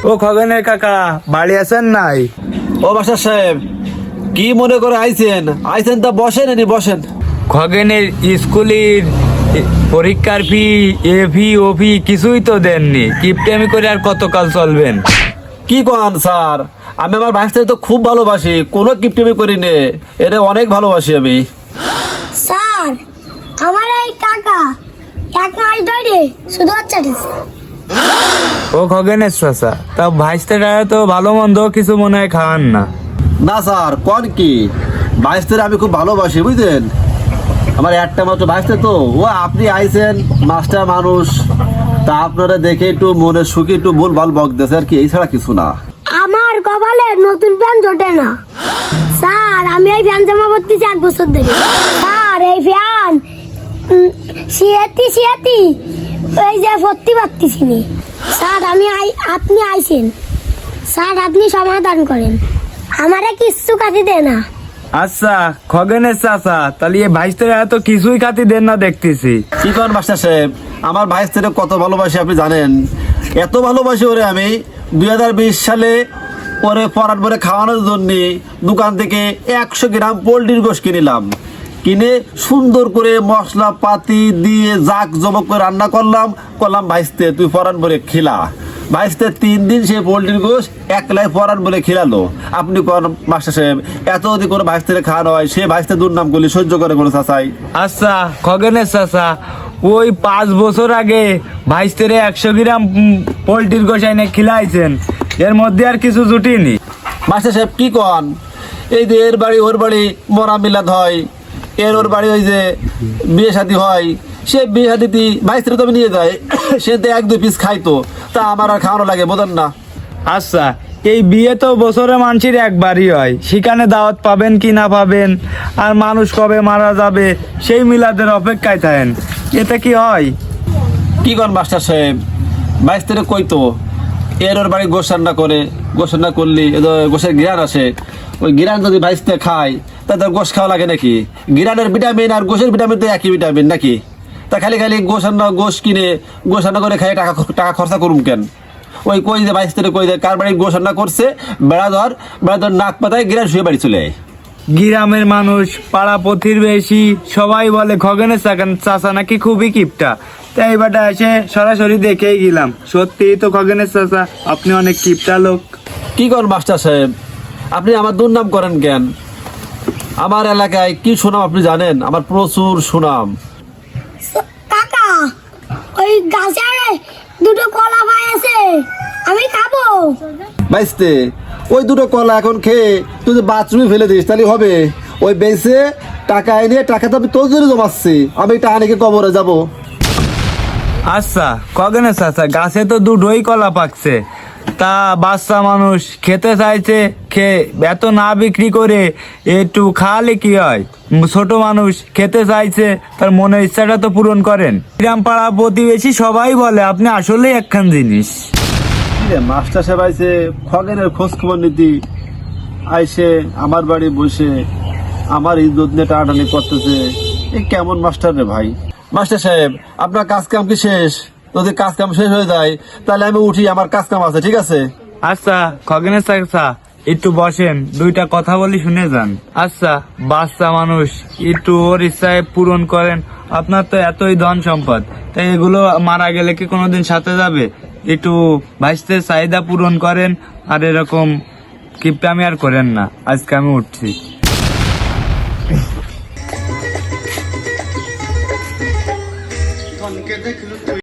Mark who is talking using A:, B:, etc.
A: ও খগেনের কাকা বাড়ি আছেন নাই?
B: ও মাস্টার সাহেব, কি মনে করে আইছেন? আইছেন তা বসেন, এনি বসেন।
A: খগেনের স্কুলের পরীক্ষার ফি, এ ফি, ও ফি কিছুই তো দেননি। কিপটেমি করে আর কতকাল চলবেন?
B: কি কন স্যার, আমি আমার ভাইস্তাকে তো খুব ভালোবাসি, কোনো কিপটিমি করি নে, এরে অনেক ভালোবাসি আমি।
C: স্যার আমার এই টাকা এক মাস ধরে শুধু চাটিস।
A: ও খগেনের চাচা, তা ভাইস্তেরা তো ভালো মন্দ কিছু মনে হয় খাওয়ান না?
B: না স্যার, কন কি, ভাইস্তারে আমি খুব ভালোবাসি বুঝলেন। আমার একটা মাত্র ভাইস্তে তো, ও আপনি আইছেন মাস্টার মানুষ, তা আপনারা দেখে একটু মনে সুখী একটু ভুল ভাল বক দেছে আর কি, এই ছাড়া কিছু না।
C: আমার কপালে নতুন প্যান্ট জোটে না স্যার। আমি এই ফ্যান জামা পরতেছি 1 বছর ধরে স্যার। এই ফ্যান শিয়াতি ওই যে ভর্তি পারতেছি নি স্যার। আপনি আইছেন স্যার, আপনি সমাধান করেন, আমারে কিচ্ছু কাটি দেয় না।
A: আচ্ছা খগেনের চাচা, তাহলে এই ভাইস্তেরা তো কিছুই খাতি দেন না দেখতেছি।
B: কি কন মাস্টার সাহেব, আমার ভাইস্তারে কত ভালোবাসি আপনি জানেন। এত ভালোবাসি ওরে আমি 2020 সালে ওরে পরার পরে খাওয়ানোর জন্য দোকান থেকে 100 গ্রাম পোলট্রির গোশ কিনিলাম। কিনে সুন্দর করে মশলা পাতি দিয়ে জাক জমক করে রান্না করলাম ভাইস্তে তুই পরান বলে খিলা। ভাইস্তে 3 দিন সে পোলট্রির গোশ একলাই পরান বলে খিলালো। আপনি কোন মাস্টার সাহেব, এত যদি কোনো ভাইস্তে খাওয়ানো হয়, সে ভাইস্তে দুর্নাম করলে সহ্য করে কোনো চাচাই?
A: আচ্ছা খগেনের চাচা, ওই 5 বছর আগে ভাইস্তেরে 100 গ্রাম পোলট্রির গোসাই না খিলাইছেন, এর মধ্যে আর কিছু জুটিনি?
B: মাস্টার সাহেব কি কন, এই যে এর বাড়ি ওর বাড়ি মরা মিলাদ হয়, ওর বাড়ি ওই যে বিয়ে শাদী হয়, সে বিয়ে শাদীতে ভাইস্ত্রী তো নিয়ে যায়, সে তো 1-2 পিস খাইতো, তা আমার আর খাওয়ানো লাগে বোঝেন না।
A: আচ্ছা এই বিয়ে তো বছরে মানুষের একবারই হয়, সেখানে দাওয়াত পাবেন কি না পাবেন, আর মানুষ কবে মারা যাবে সেই মিলাদের অপেক্ষায় থাকেন, এতে কি হয়?
B: কি কন মাস্টার সাহেব, ভাইস্ত্রী কইতো ওর বাড়ি গোশ রান্না করে, গোশ রান্না করলে গোশের গিরান আসে, ওই গিরান যদি ভাইস্তে খায় তাদের গোশ খাওয়া লাগে নাকি? গিরানের ভিটামিন আর গোশের ভিটামিন তো একই ভিটামিন নাকি? তা খালি গোশ কিনে গোশ রান্না করে খাই টাকা খরচা করুম কেন? ওই কই যে ভাইস্তে কই যে কার বাড়ি গোশ রান্না করছে, বেড়াধর নাক পাতায় গিরান শুয়ে বাড়ি চলে যায়।
A: গ্রামের মানুষ, পাড়া প্রতিবেশী সবাই বলে খগেনের চাচা নাকি খুবই কিপটা। তাই এবারটা এসে সরাসরি দেখেই গেলাম, সত্যিই তো খগেনের চাচা আপনি অনেক কিপটা লোক।
B: কি কর মাস্টার সাহেব, আপনি আমার দুর্নাম করেন কেন? আমার এলাকায় কি সুনাম আপনি জানেন? আমার প্রচুর সুনাম।
C: কাকা ওই গাছে 2টো কলা ভাই আছে, আমি খাবো।
B: বাইসতে ওই 2টো কলা এখন খেয়ে তুই যদি বাথরুমে ফেলে দিস তাহলে হবে? ওই বেঁচে টাকা এনে টাকা তো আমি তোর জন্য জমাচ্ছি, আমি এটা আনেকে কবরে যাব।
A: আচ্ছা খগেনের চাচা, গাছে তো 2টোই কলা পাকছে, তা বাচ্চা মানুষ খেতে চাইছে, এত না বিক্রি করে একটু খাওয়ালে কি হয়? ছোট মানুষ খেতে চাইছে, তার মনের ইচ্ছাটা তো পূরণ করেন। গ্রাম পাড়া প্রতিবেশী সবাই বলে আপনি আসলেই একখান জিনিস।
B: মাস্টার সাহেব আইসে খগেনের খোঁজ খবর নীতি আইসে আমার বাড়ি বসে আমার ইজ্জত নিয়ে টানাটানি করতেছে, এই কেমন মাস্টার রে ভাই? মাস্টার সাহেব আপনার কাজ কাম কি শেষ? যদি কাজ কাম শেষ হয়ে যায় তাহলে আমি উঠি, আমার কাজ কাম আছে, ঠিক আছে?
A: আচ্ছা খগেনের চাচা একটু বসেন, 2টা কথা বলি শুনে যান। আচ্ছা বাচ্চা মানুষ, একটু ওর ইচ্ছায় পূরণ করেন। আপনার তো এতই ধন সম্পদ, তাই এগুলো মারা গেলে কি কোনোদিন সাথে যাবে? একটু ভাইস্তের চাহিদা পূরণ করেন, আর এরকম কিপটামি আর করেন না। আজকে আমি উঠছি।